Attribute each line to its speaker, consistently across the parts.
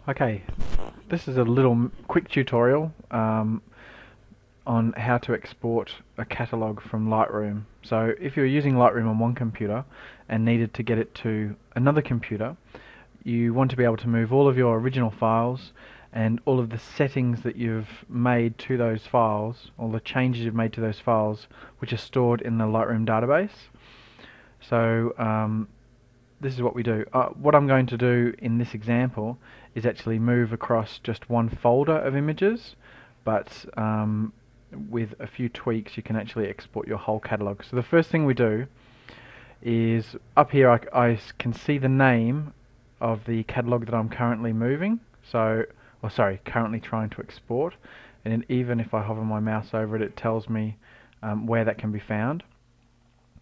Speaker 1: Okay, this is a little quick tutorial on how to export a catalogue from Lightroom. So if you're using Lightroom on one computer and needed to get it to another computer, you want to be able to move all of your original files and all of the settings that you've made to those files, all the changes you've made to those files, which are stored in the Lightroom database. So this is what we do. What I'm going to do in this example is actually move across just one folder of images, but with a few tweaks you can actually export your whole catalogue. So the first thing we do is up here I can see the name of the catalogue that I'm currently moving, currently trying to export, and then even if I hover my mouse over it, it tells me where that can be found.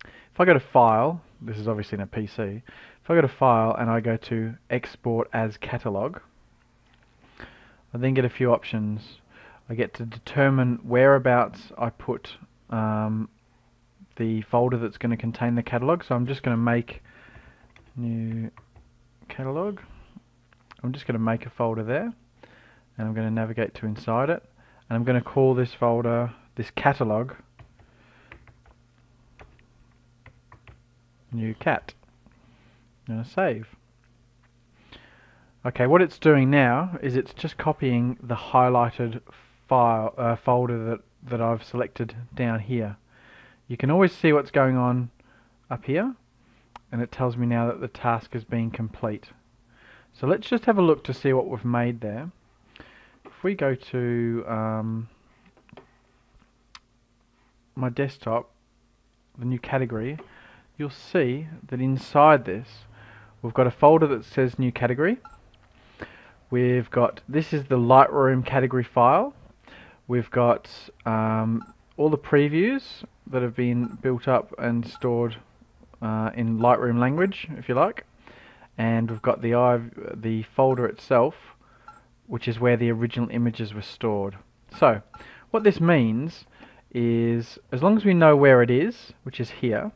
Speaker 1: If I go to File, this is obviously in a PC, if I go to File and I go to Export as Catalogue, I then get a few options. I get to determine whereabouts I put the folder that's going to contain the catalogue. So I'm just going to make new catalogue. I'm just going to make a folder there, and I'm going to navigate to inside it, and I'm going to call this folder, this catalogue, new cat. I'm going to save. Okay, what it's doing now is it's just copying the highlighted folder that I've selected down here. You can always see what's going on up here, and it tells me now that the task has been complete. So let's just have a look to see what we've made there. If we go to my desktop, the new category, you'll see that inside this we've got a folder that says new category. We've got, this is the Lightroom category file. We've got all the previews that have been built up and stored in Lightroom language, if you like. And we've got the folder itself, which is where the original images were stored. So, what this means is, as long as we know where it is, which is here,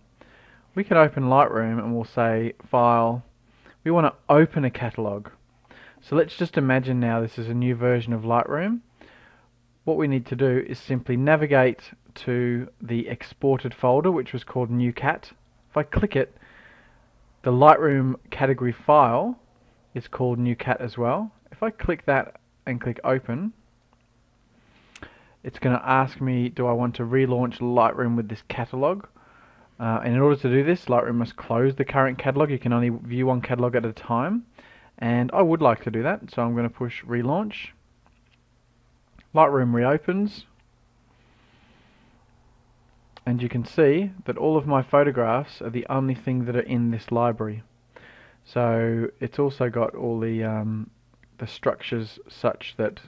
Speaker 1: we can open Lightroom and we'll say, File, we want to open a catalogue. So let's just imagine now this is a new version of Lightroom. What we need to do is simply navigate to the exported folder, which was called New Cat. If I click it, the Lightroom category file is called New Cat as well. If I click that and click Open, it's going to ask me, do I want to relaunch Lightroom with this catalogue? And in order to do this, Lightroom must close the current catalogue. You can only view one catalogue at a time. And I would like to do that, so I'm going to push relaunch. Lightroom reopens, and you can see that all of my photographs are the only thing that are in this library. So it's also got all the structures such that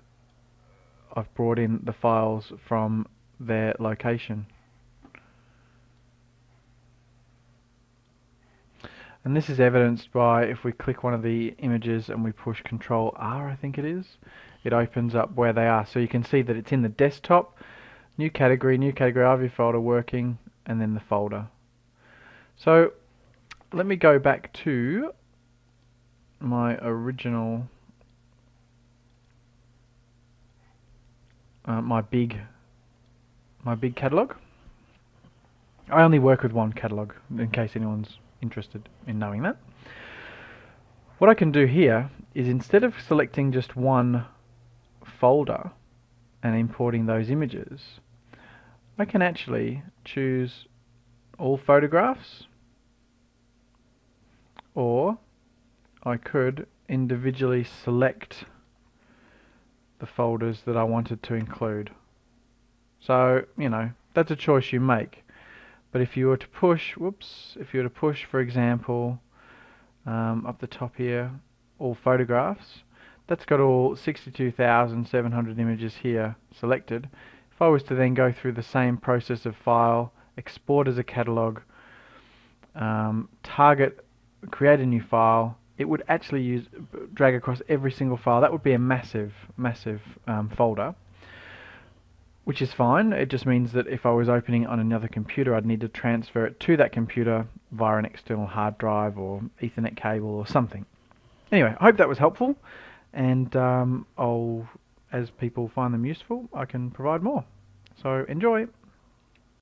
Speaker 1: I've brought in the files from their location. And this is evidenced by, if we click one of the images and we push Control R, I think it is, it opens up where they are. So you can see that it's in the desktop, new category, RV folder working, and then the folder. So let me go back to my original, my big catalogue. I only work with one catalogue, in case anyone's interested in knowing that. What I can do here is, instead of selecting just one folder and importing those images, I can actually choose all photographs, or I could individually select the folders that I wanted to include. So, you know, that's a choice you make. But if you were to push, for example, up the top here, all photographs, that's got all 62,700 images here selected. If I was to then go through the same process of File, Export as a Catalogue, Target, create a new file, it would actually drag across every single file. That would be a massive folder, which is fine. It just means that if I was opening it on another computer, I'd need to transfer it to that computer via an external hard drive or Ethernet cable or something. Anyway, I hope that was helpful, and as people find them useful, I can provide more. So enjoy!